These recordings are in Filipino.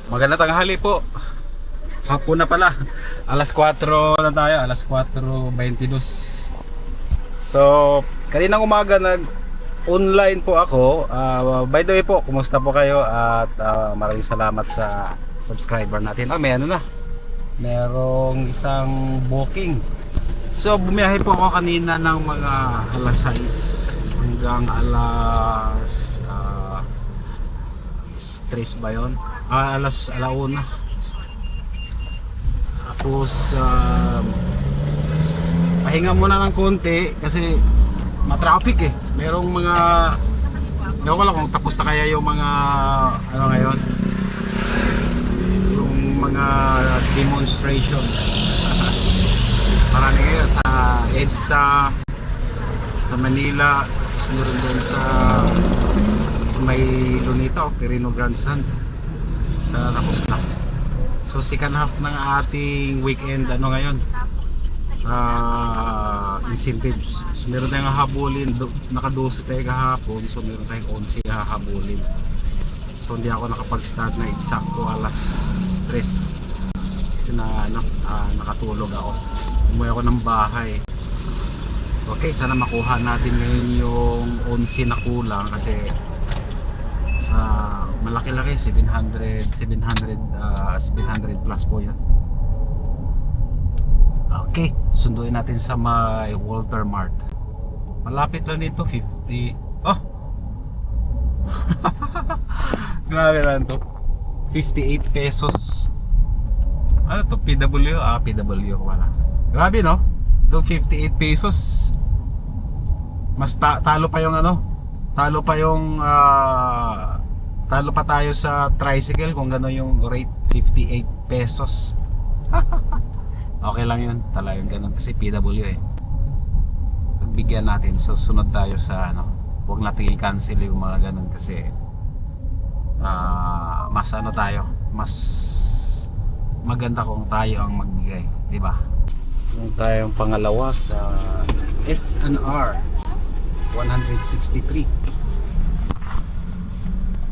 Magandang tanghali po. Hapon na pala. Alas 4 na tayo, alas 4:22. So, kaninang umaga nag-online po ako. By the way po, kumusta po kayo? At maraming salamat sa subscriber natin. May ano na. Merong isang booking. So, bumiyahe po ako kanina ng mga alas 6 hanggang alas 3 ba yun? Alas alauna. Tapos pahinga muna ng konti kasi matraffic eh. Merong mga, ewan ko lang kung tapos na kaya yung mga ano ngayon, yung mga demonstration. Marami ngayon sa EDSA, sa Manila, meron doon sa may Lunita o Quirino Grandstand. Sa tapos na. So second half ng ating weekend ano ngayon, incentives. So meron tayong hahabulin, naka-12 tayo kahapon, so meron tayong 11 hahabulin. So hindi ako nakapag-start na eksakto alas 3 na nakatulog ako. Umuwi ako ng bahay. Okay, sana makuha natin ngayon yung 11 na kulang kasi malaki-laki, 700 plus po yun. Okay, sunduin natin sa may Walter Mart. Malapit lang dito, 50. Oh! Grabe lang to. 58 pesos. Ano to? PW? PW wala. Grabe no? Itong 58 pesos. Mas talo pa yung ano? Talo pa yung talo pa tayo sa tricycle kung gano'n yung rate, 58 pesos. Okay lang yun, tala yung gano'n kasi PW eh. Pagbigyan natin, so sunod tayo sa ano, huwag natin i-cancel yung mga gano'n kasi mas ano tayo, mas maganda kung tayo ang magbigay, di ba? Yung tayong pangalawa sa SNR 163.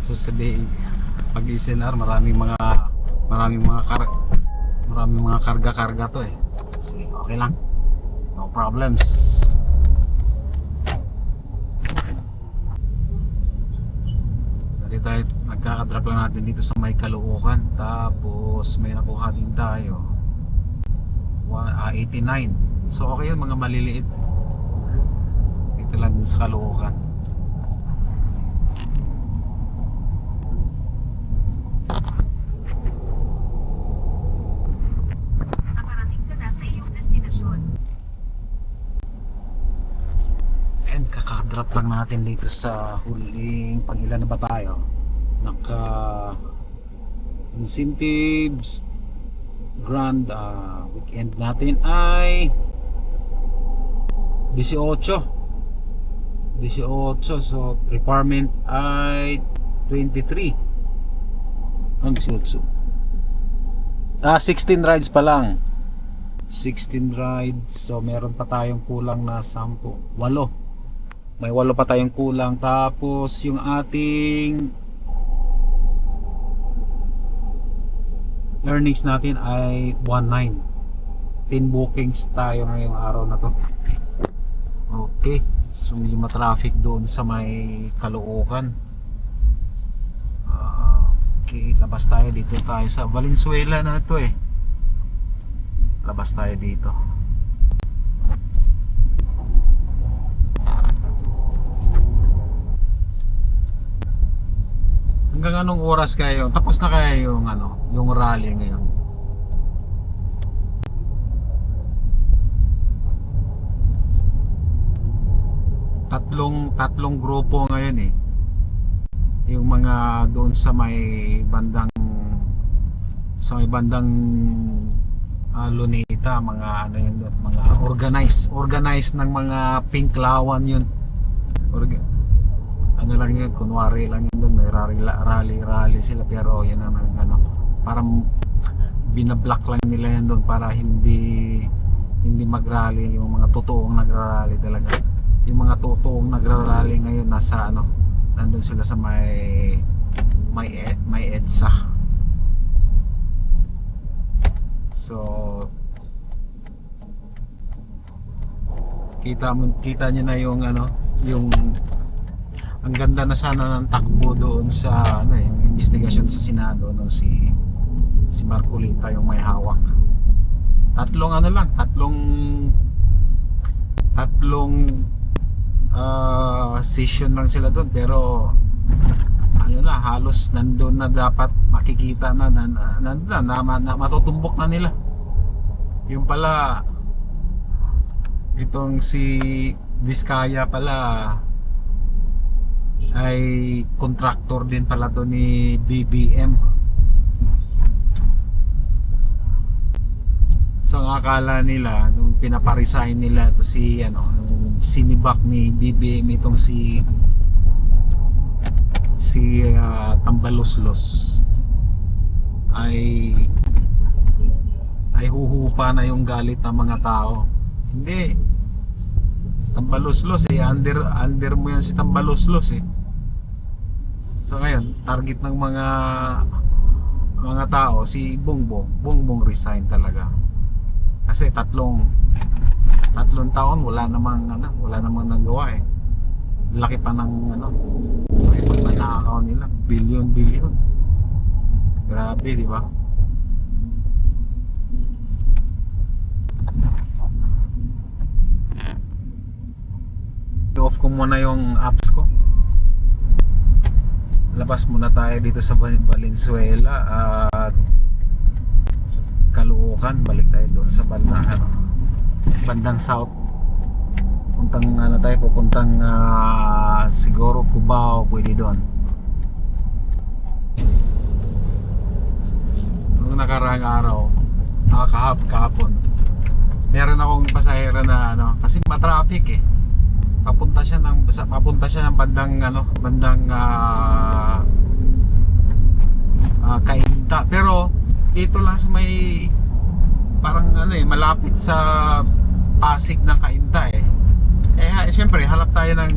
So sabihin, pag SNR maraming mga karga-karga to eh. Sige, okay lang. No problems. Dali tayo, nagkakadrop lang natin dito sa may Caloocan. Tapos may nakuha din tayo 89. So okay yan, mga maliliit. Dito lang din sa Caloocan. And kakadrop lang natin dito sa huling pang-ilan na ba tayo? Naka incentives grand weekend natin ay 18. So requirement ay 23. Ang 18. 16 rides pa lang. 16 rides. So meron pa tayong kulang na 10, 8. May 8 pa tayong kulang. Tapos yung ating earnings natin ay 19. 10 bookings tayo ngayong araw na to. Okay, so medyo matraffic doon sa may Caloocan. Okay, labas tayo dito, tayo sa Valenzuela na ito eh. Labas tayo dito. Hanggang anong oras kayo? Tapos na kaya yung ano, yung rally ngayon? Tatlong grupo ngayon eh. Yung mga doon sa may bandang Luneta, mga ano yun doon, mga organized ng mga pink lawan yun. Ano lang yun, kunwari lang yun doon, may rally sila, pero yun ang ano, parang binablock lang nila yun doon para hindi mag-rally yung mga totoong nagra-rally talaga. Yung mga totoong nagra-rally ngayon nasa ano, nandun sila sa may EDSA. So kita niyo na yung ano, yung ang ganda na sana ng takbo doon sa ano, yung investigasyon sa Senado no, si Marcolita yung may hawak. Tatlong session lang sila doon, pero ano na, halos nandun na dapat makikita na matutumbok na nila. Yung pala itong si Diskaya pala ay contractor din pala to ni BBM. So ang akala nila nung pinaparesign nila to si ano, nung sinibak ni BBM itong si Tambaloslos ay huhupa na yung galit ng mga tao. Hindi, si Tambaloslos under mo yan si Tambaloslos eh. So ngayon target ng mga tao si Bongbong resign talaga. Kasi tatlong taon wala namang nagawa eh. Laki pa ng manakaw nila, bilyon. Grabe, di ba? I-off ko muna yung apps ko. Labas muna tayo dito sa Valenzuela at Caloocan. Balik tayo doon sa bandang south. Pupuntang siguro Cubao, pwede doon. Noong nakaraang araw, kahapon, meron akong pasahero na kasi matraffic eh. Papunta siya ng bandang Cainta, pero dito lang sa may parang malapit sa Pasig ng Cainta eh. Siyempre hanap tayo ng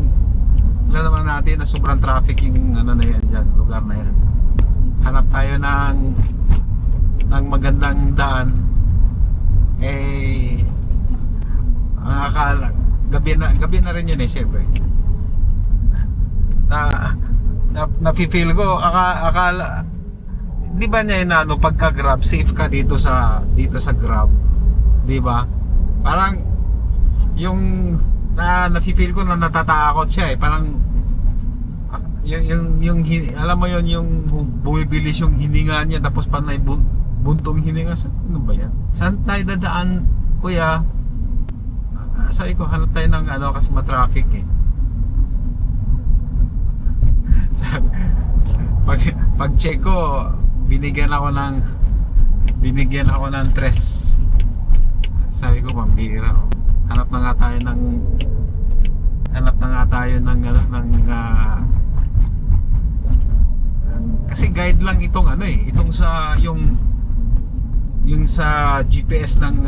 alam naman natin na sobrang traffic yung na yan dyan, lugar na yan. Hanap tayo ng magandang daan. Ang akala gabi na rin yun eh, siyempre. Nafe-feel ko akala di ba niya pagka Grab safe ka dito sa Grab, di ba? Parang yung nafe-feel ko na natatakot siya eh. Parang yung alam mo yon, yung bumibilis yung hininga niya tapos panay buntong hininga. Ano ba yan? Saan tayo dadaan, kuya? Sabi ko hanap tayo ng kasi matraffic eh. Pag check ko, binigyan ako ng tres. Sabi ko pambira. Hanap na nga tayo kasi guide lang itong itong sa yung sa GPS ng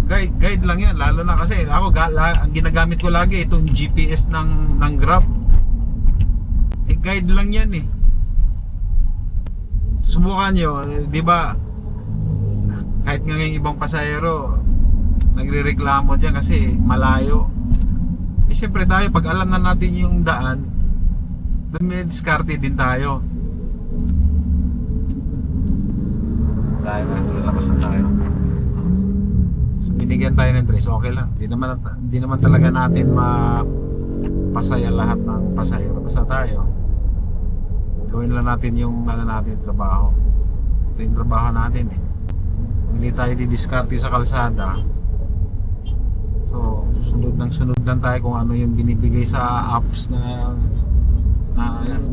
guide lang yan, lalo na kasi ako ang ginagamit ko lagi itong GPS ng Grab. Guide lang yan eh. Subukan nyo, di ba? Kahit nga yung ibang pasahero nagrereklamo dyan kasi malayo. Siyempre tayo, pag alam na natin yung daan, doon may diskarte din tayo. Lalabas na tayo. So binigyan tayo ng tres, okay lang. Di naman talaga natin mapasaya lahat ng pasahero. Basta tayo gawin lang natin yung trabaho. Ito yung trabaho natin eh. Kung hindi tayo didiskarte sa kalsada, so sunod lang tayo kung ano yung binibigay sa apps na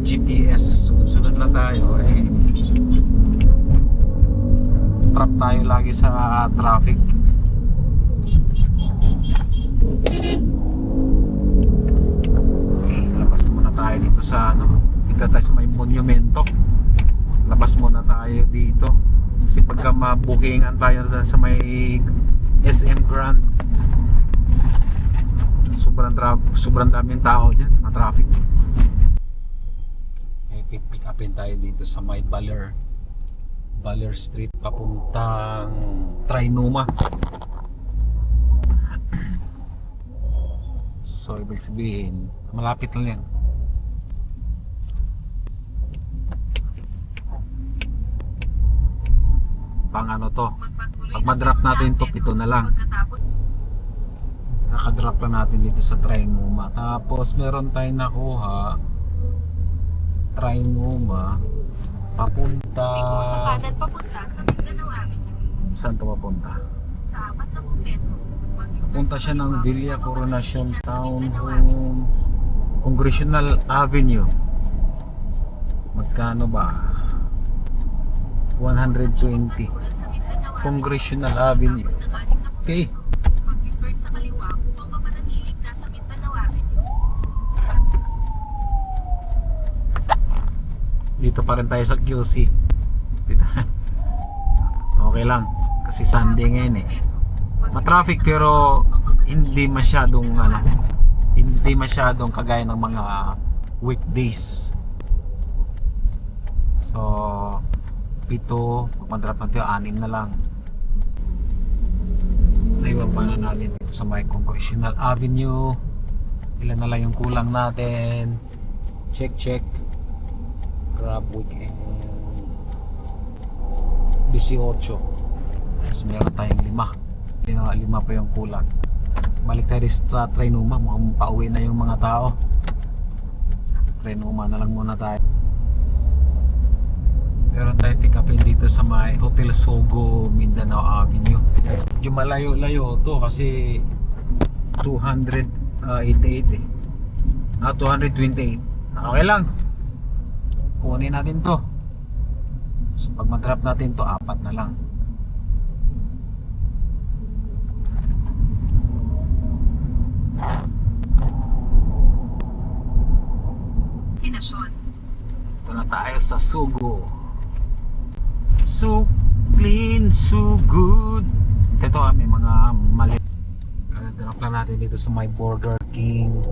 GPS. Sunod lang tayo eh. Trap tayo lagi sa traffic. Okay, labas muna tayo dito sa dito tayo sa may monumento. Labas muna tayo dito kasi pagka mabukingan tayo sa may SM Grand, sobrang daming tao dyan, ma-traffic. Pick upin tayo dito sa may Baler Baler Street papuntang Trinoma. So ibig sabihin malapit lang yan. Pang ano to, pag ma-drop natin to, 7 na lang. Nakadrop lang natin dito sa Trinoma. Tapos meron tayong nakuha Trinoma papunta. Liko sa kanan papunta sa Mindanao Avenue. Saan to papunta? Sa 40 metro. Punta siya ng Villa Coronation Town Home, Congressional Avenue. Magkano ba? 120 Congressional Avenue. Okay. Mag-U-turn sa kaliwa upang mapanatiling nasa Mindanao Avenue. Dito pa rin tayo sa QC. Dito. Okay lang kasi Sunday ngayon eh. Ma-traffic pero hindi masyadong hindi masyadong kagaya ng mga weekdays. So 7, pag ma-drop natin 6 na lang. Naiwan pa na natin dito sa may Congressional Avenue. Ilan na lang yung kulang natin. Check. Grab weekend 18. So meron tayong 5 pa yung kulang. Balik tayo sa Trinoma. Mukhang pauwi na yung mga tao. Trinoma na lang muna tayo. Meron tayong pick upin dito sa may Hotel Sogo, Mindanao Avenue. Medyo malayo-layo to kasi 288 eh. 228. Okay lang. Kunin natin to. So pag ma-drop natin to, 4 na lang. Destinasyon. Ito na tayo sa Sugo. So clean, so good. Ito may mga mali. Drop lang natin dito sa my Burger King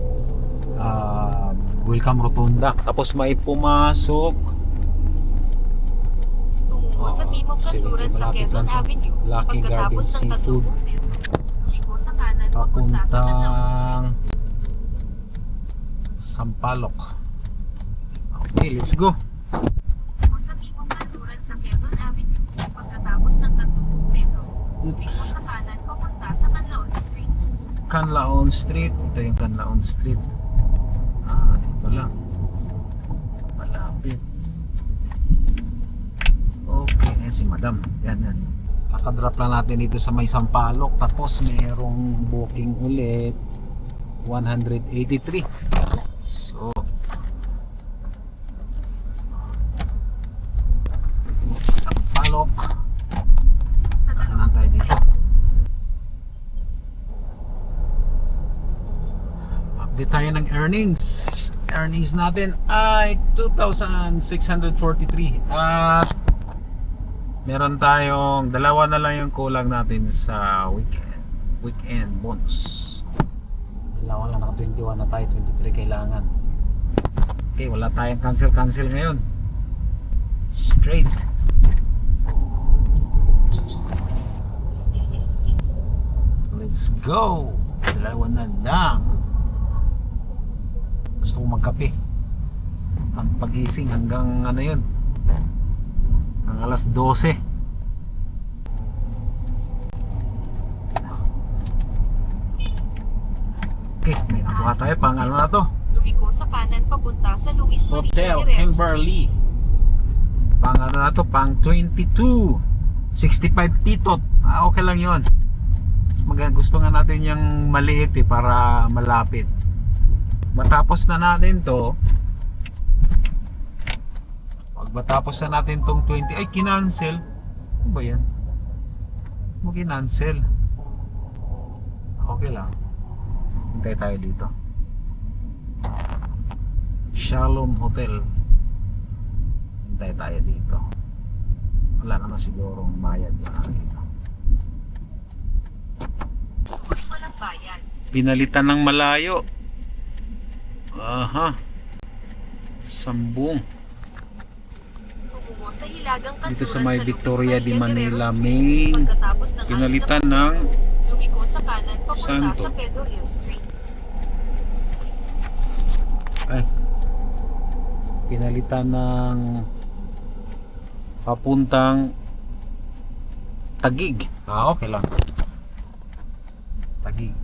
Welcome Rotunda. Tapos may pumasok Tumungo sa timog kanluran sa Quezon Avenue. Lucky Garden Pagkatapos ng Seafood 30 metro. Liko sa kanan papunta sa Canlaon papuntang Sampaloc. Okay, let's go. Liko sa timog kanluran sa Quezon Avenue. Pagkatapos ng 30 metro. Liko sa kanan papunta sa Canlaon Street. Canlaon Street. Ito yung Canlaon Street. Ito lang. Malapit. Okay, ayan si Madam. Yan. Kakadrop lang natin dito sa may Sampaloc. Tapos merong booking ulit. 183. So Sampaloc. Saan na tayo dito? Update tayo ng earnings. Earnings natin ay 2,643 at meron tayong 2 na lang yung kulang natin sa weekend bonus. 2 lang, naka 21 na tayo, 23 kailangan. Okay, wala tayong cancel ngayon. Straight. Let's go. 2 na lang. Gusto ko magkape. Ang pagising hanggang ano yun, hanggang alas 12. Okay, may nakuha tayo. Pang ano na to? Lumiko sa kanan papunta sa Luis Maria Hotel Guerrero Street. Kimberly. Pang ano na to? Pang 22 65 pitot. Okay lang yon. Gusto nga natin yung maliit para malapit. Matapos na natin to, pag matapos na natin tong 20, ay kinancel. Ano ba yan? Mo kinancel. Okay lang. Hintay tayo dito. Shalom Hotel. Hintay tayo dito. Wala naman sigurong bayad dito. Walang bayad. Pinalitan ng malayo. Aha. Sambung. Tumungo sa Hilagang Kanluran dito sa may Lucas Victoria de Maria Manila Guerrero main. Street, pagkatapos ng Pinalitan 6 na ng lumiko sa kanan papunta Santo. sa Pedro Hill Street. ay pinalitan ng papuntang Taguig. Okay lang. Taguig.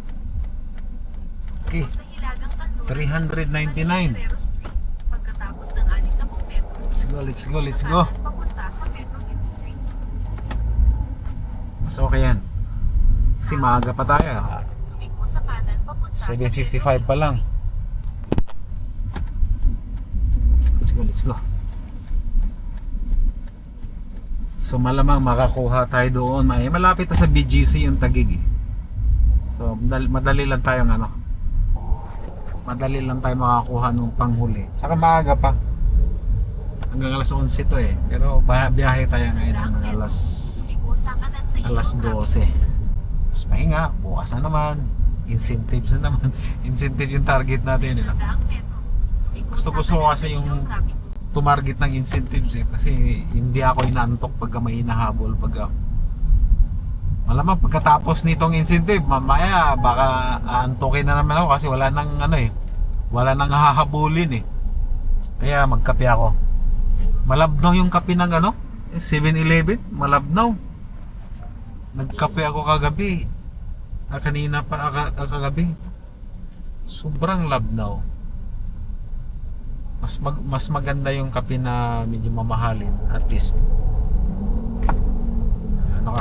Okay. Sa Hilagang Kanluran 399. Maria Guerrero Street, pagkatapos ng 60 metros. Let's go. Sa kanan papunta sa Pedro Hill Street. Mas okay yan. Kasi maaga pa tayo. Lumiko sa kanan papunta sa 7:55 pa lang. Let's go. So malamang makakuha tayo doon. Malapit na sa BGC yung Taguig eh. So madali lang tayong madali lang tayo makakuha nung panghuli. Tsaka maaga pa. Hanggang alas 11 to eh. Pero biyahe tayo ngayon ng mga Lumiko sa kanan sa alas ilog 12. Mas pahinga, bukas na naman. Incentives na naman. Incentive yung target natin. Sa daang metro. Lumiko Gusto sa ko kanan kasi sa yung ilog traffic. tumarget ng incentives eh. Kasi hindi ako inaantok pagka may hinahabol. Malamang pagkatapos nitong incentive, mamaya baka aantukin na naman ako kasi wala nang wala nang hahabulin eh. Kaya magkape ako. Malabnaw yung kape ng 7-Eleven, malabnaw. Nagkape ako kagabi. Kanina pa kagabi. Sobrang labnaw. Mas maganda yung kape na medyo mamahalin, at least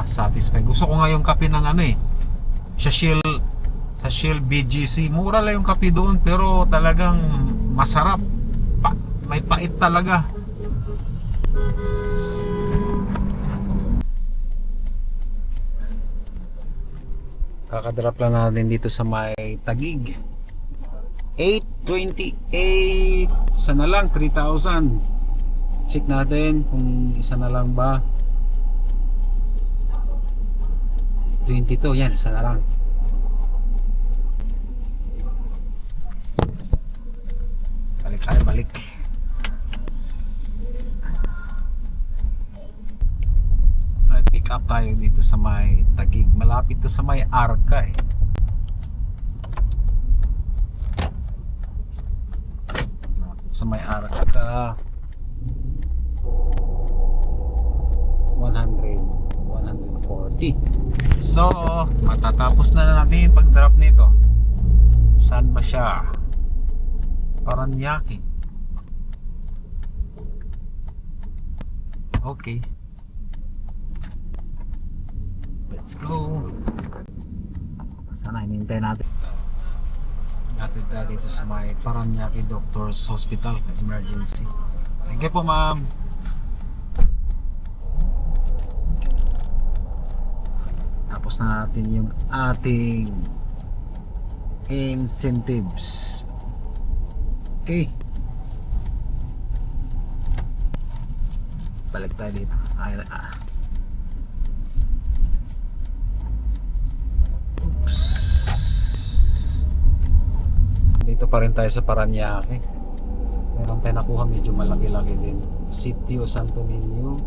satisfied. Gusto ko nga yung kape ng sa Shell BGC. Mura lang yung kape doon pero talagang masarap. May pait talaga. Kakadrop lang natin dito sa may Taguig. 828. Isa na lang, 3,000. Check natin kung isa na lang ba. 22, yan, isa na lang. Balik tayo, balik. Pick up tayo dito sa may Taguig. Malapit to sa may Arca eh. Sa may Arca 140. So matatapos na natin pag drop nito. Saan ba siya? Paranaque. Okay, let's go. Sana hinintay natin. Natin tayo dito sa may Paranaque Doctors Hospital Emergency. Thank you po ma'am. Tapos na natin yung ating incentives. Okay, balik tayo dito. Oops. Dito pa rin tayo sa Paranaque. Meron tayo nakuha medyo malaki-laki din. Sitio Santo Niño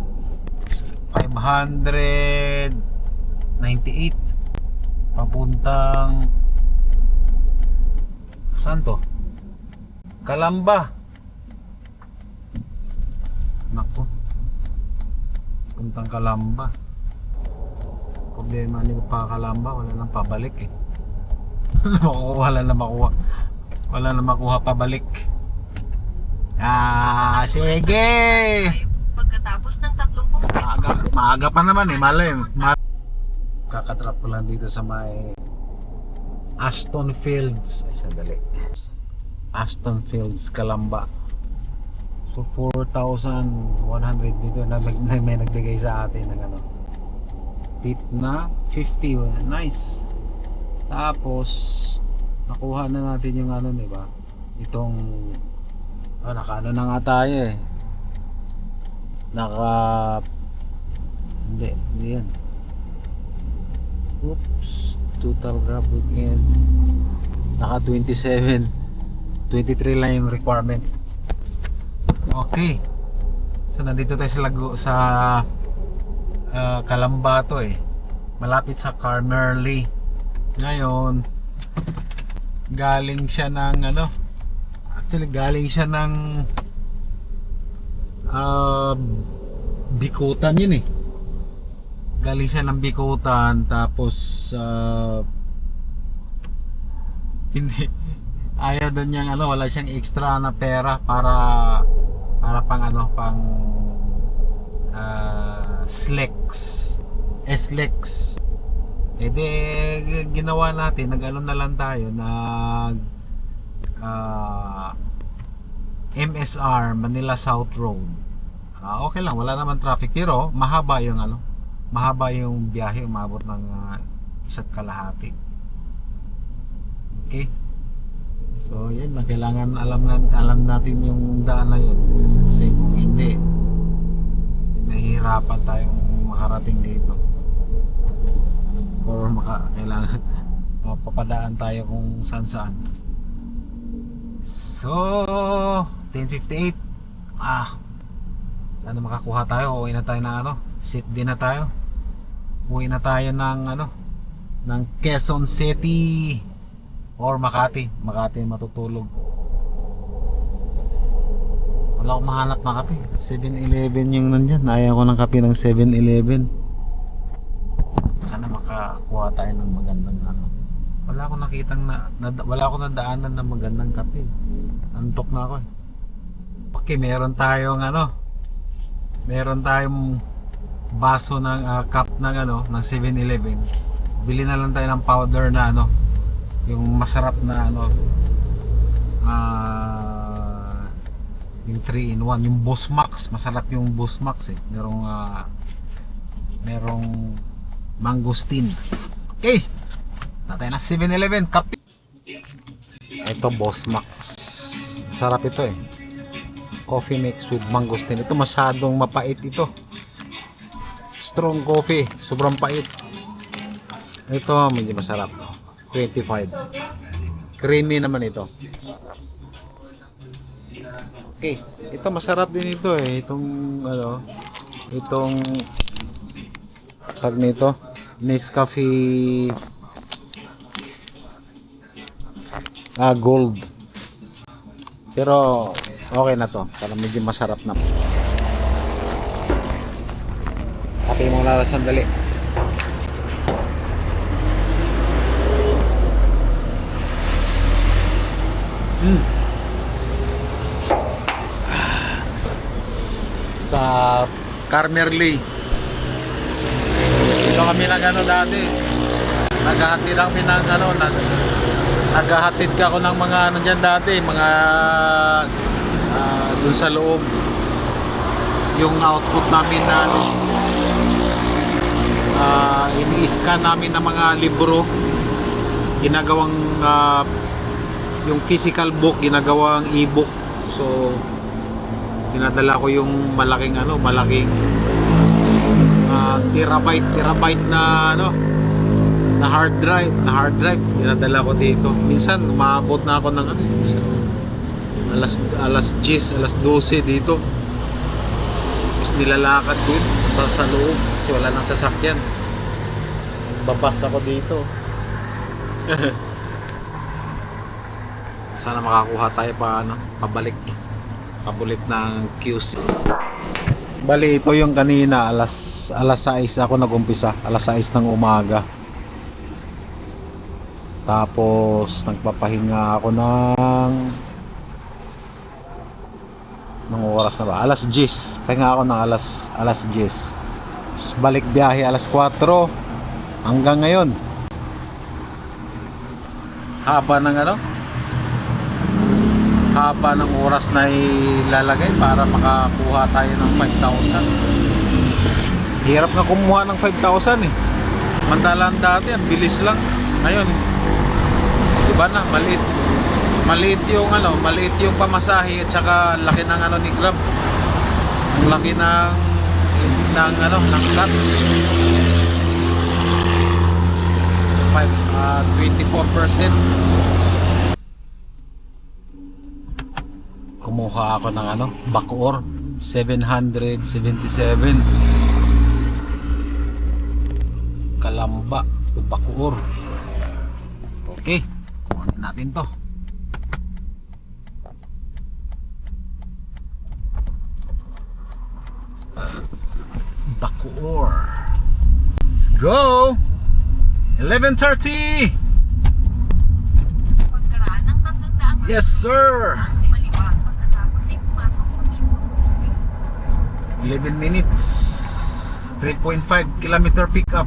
598 papuntang saan to? Calamba. Naku, puntang Calamba. Problema nito pa Calamba, wala nang pabalik eh. Wala na makuha pabalik. Sige. Pagkatapos ng 30 Maaga pa naman eh, malay. Kakatrap ko lang dito sa may Aston Fields. Ay, sandali. Aston Fields, Calamba. So 4,100 dito na may nagbigay sa atin ng tip na 50. Nice. Tapos nakuha na natin yung di ba? Itong nakaano na nga tayo eh. Hindi yan. Oops, total grab weekend. Naka 27, 23 lang yung requirement. Okay, So nandito tayo sa Kalambato eh. Malapit sa Carmerly. Ngayon, galing siya ng galing siya ng Bikutan yun eh. Galing siya ng Bikutan tapos hindi ayaw doon niyang wala siyang extra na pera para pang SLEX. Eh di ginawa natin, na lang tayo MSR Manila South Road. Okay lang, wala naman traffic pero mahaba yung biyahe, umabot ng 1.5. Okay? So yan lang, kailangan alam natin yung daan na yun. Kasi kung hindi, nahihirapan tayong makarating dito. Or kailangan mapapadaan tayo kung saan. So 10:58. Sana makakuha tayo. Uwi na tayo ng sit din na tayo. Uwi na tayo ng Quezon City or Makati matutulog. Wala akong mahanap na kape. 7-Eleven yung nandyan. Ayaw ko ng kape ng 7-Eleven. Sana makakuha tayo ng magandang wala akong nakitang wala akong nadaanan ng magandang kape. Antok na ako eh. Okay, meron tayong baso ng cup ng 7-Eleven. Bili na lang tayo ng powder na yung masarap na yung 3-in-1, yung Boss Max. Masarap yung Boss Max eh. Merong mangosteen. Okay, tatay na 7-Eleven kape. Ito Boss Max, sarap ito eh. Coffee mix with mangosteen. Ito masyadong mapait ito. Strong coffee, sobrang pait. Ito medyo masarap, 25. Creamy naman ito. Okay, ito masarap din ito eh. Itong tag nito, Nescafe Gold. Pero okay na to, para medyo masarap na. Kape mo na sandali. Sa Carmerly. Dito kami dati. Naghahatid kami ng naghahatid ka ako ng mga dyan dati, mga dun sa loob. Yung output namin na ini-scan namin ng mga libro, ginagawang yung physical book ginagawang e-book. So dinadala ko yung malaking terabyte na hard drive dinadala ko dito. Minsan umaabot na ako ng alas 10, alas 12 dito. Tapos nilalakad din para sa loob kasi wala nang sasakyan. Babas ako dito. Sana makakuha tayo pabalik ng QC. Bali ito yung kanina alas 6 ako nagumpisa, alas 6 ng umaga. Tapos nagpapahinga ako ng oras na ba? Alas 10. Pahinga ako ng alas 10. Tapos balik biyahe alas 4 hanggang ngayon. Haba ng oras na ilalagay para makakuha tayo ng 5,000. Hirap nga kumuha ng 5,000 eh. Mandalan dati ang bilis lang. Ngayon diba na maliit yung pamasahe at saka laki ng ni Grab. Ang laki ng cut. 24%. Kumuha ako ng Bacoor 777 Kalamba to Bacoor. Okay, kunin natin to. Bacoor. Let's go. 11:30. Pagkaraan ng 300 Yes, sir. Kumaliwa pagkatapos ay pumasok sa Maple Street. 11 minutes. 3.5 kilometer pickup.